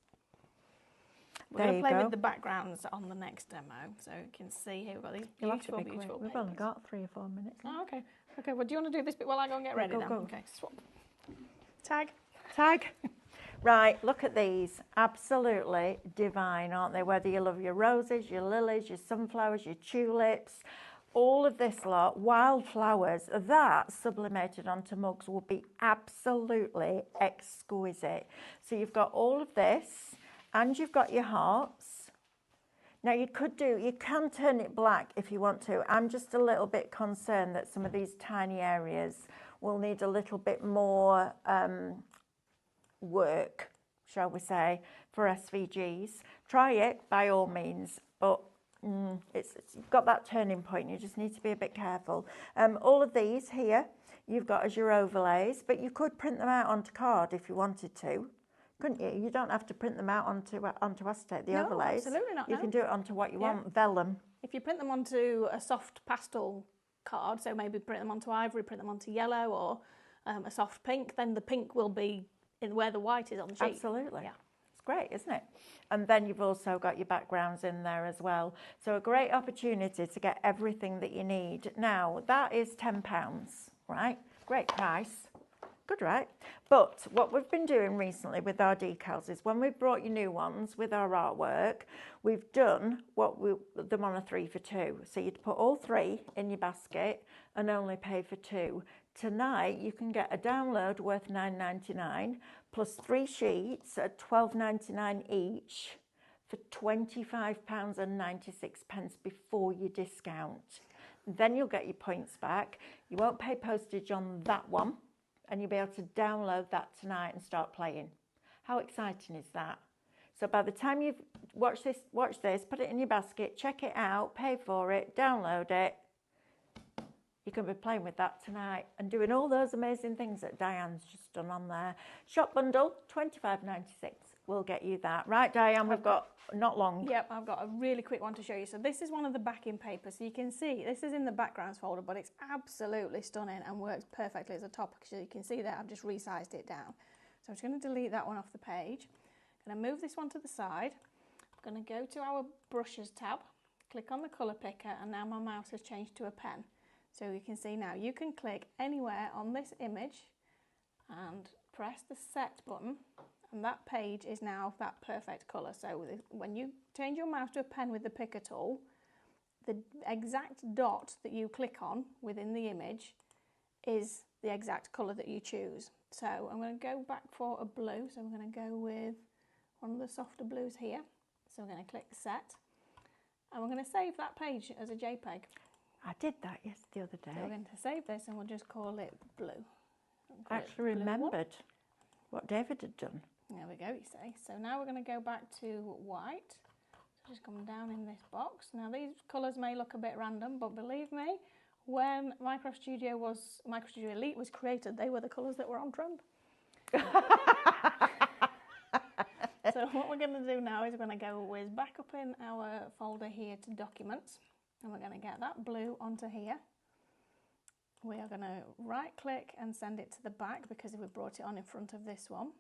We're There going you to play go. with the backgrounds on the next demo, so you can see here we've got these You'll have to beautiful, be quick. beautiful We've papers. only got 3 or 4 minutes. Oh, okay. Okay, well, do you want to do this bit while I go and get ready go, then? go. Okay, swap. Tag. Tag. Right, look at these. Absolutely divine, aren't they? Whether you love your roses, your lilies, your sunflowers, your tulips, all of this lot, wildflowers, that sublimated onto mugs would be absolutely exquisite. So you've got all of this and you've got your hearts. Now you can turn it black if you want to. I'm just a little bit concerned that some of these tiny areas will need a little bit more work, shall we say, for SVGs. Try it by all means, but it's you've got that turning point. You just need to be a bit careful. All of these here, you've got as your overlays, but you could print them out onto card if you wanted to. Couldn't you? You don't have to print them out onto acetate, the No, overlays. absolutely not, You no. can do it onto what you Yeah. want, vellum. If you print them onto a soft pastel card, so maybe print them onto ivory, print them onto yellow, or a soft pink, then the pink will be in where the white is on the sheet. Absolutely. Yeah. It's great, isn't it? And then you've also got your backgrounds in there as well. So a great opportunity to get everything that you need. Now, that is £10, right? Great price. Good, right? But what we've been doing recently with our decals is when we've brought you new ones with our artwork, we've done them on a 3 for 2. So you'd put all 3 in your basket and only pay for 2. Tonight you can get a download worth £9.99 plus 3 sheets at £12.99 each for £25.96 before your discount. Then you'll get your points back. You won't pay postage on that one, and you'll be able to download that tonight and start playing. How exciting is that? So by the time you've watched this, put it in your basket, check it out, pay for it, download it, you can be playing with that tonight and doing all those amazing things that Diane's just done on there. Shop bundle, £25.96. We'll get you that. Right, Diane, we've got not long. Yep, I've got a really quick one to show you. So this is one of the backing papers. So you can see, this is in the backgrounds folder, but it's absolutely stunning and works perfectly as a top. So you can see that I've just resized it down. So I'm just going to delete that one off the page. I'm going to move this one to the side. I'm going to go to our brushes tab, click on the colour picker, and now my mouse has changed to a pen. So you can see now, you can click anywhere on this image and press the set button, and that page is now that perfect colour. So when you change your mouse to a pen with the picker tool, the exact dot that you click on within the image is the exact colour that you choose. So I'm going to go back for a blue, so I'm going to go with one of the softer blues here. So I'm going to click set, and we're going to save that page as a JPEG. I did that the other day. So we're going to save this and we'll just call it blue. I actually remembered what David had done. There we go, you see. So now we're going to go back to white. So just come down in this box. Now these colours may look a bit random, but believe me, when Minecraft Studio Elite was created, they were the colours that were on Trump. So what we're going to do now is we're going to go back up in our folder here to documents, and we're going to get that blue onto here. We are going to right click and send it to the back because we brought it on in front of this one.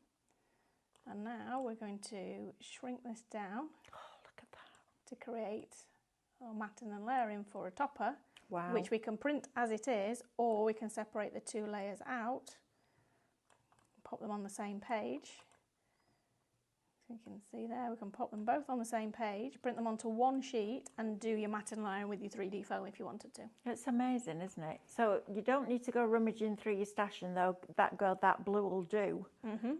And now we're going to shrink this down. Oh, look at that. To create our matting and layering for a topper. Wow. Which we can print as it is, or we can separate the 2 layers out, pop them on the same page. So you can see there, we can pop them both on the same page, print them onto one sheet, and do your matting layering with your 3D foam if you wanted to. It's amazing, isn't it? So you don't need to go rummaging through your stash and though that blue will do.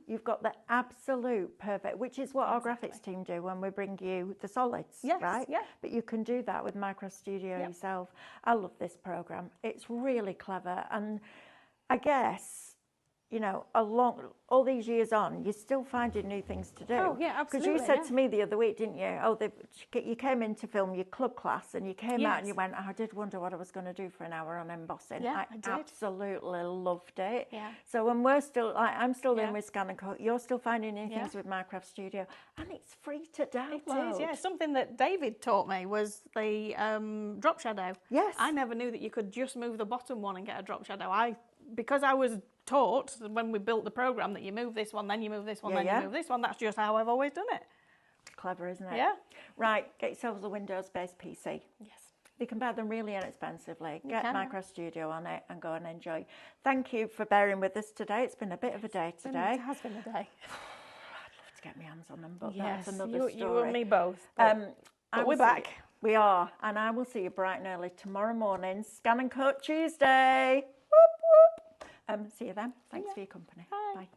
You've got the absolute perfect, which is what our graphics team do when we bring you the solids, Yes, right? yeah. But you can do that with Minecraft Studio yourself. I love this program. It's really clever, and I guess, you know, all these years on, you're still finding new things to do. Oh, yeah, absolutely. Because you said to me the other week, didn't you? Oh, you came in to film your club class and you came out and you went, oh, I did wonder what I was going to do for an hour on embossing. Yeah, I did. absolutely loved it. Yeah. So when we're still, I'm still doing with Scan and Cut, you're still finding new things with Minecraft Studio, and it's free to download. It is, yeah. Something that David taught me was the drop shadow. Yes. I never knew that you could just move the bottom one and get a drop shadow. Because I was taught when we built the program that you move this one, then you move this one, then you move this one. That's just how I've always done it. Clever, isn't it? Yeah. Right, get yourselves a Windows-based PC. Yes. You can buy them really inexpensively. Get can, Minecraft Studio on it and go and enjoy. Thank you for bearing with us today. It's been a bit of a day today. It has been a day. I'd love to get my hands on them, but Yes, that's another story. you and me both. But we're back. We are, and I will see you bright and early tomorrow morning. Scan and Cut Tuesday. Whoop, whoop. See you then. Thanks for your company. Bye. Bye.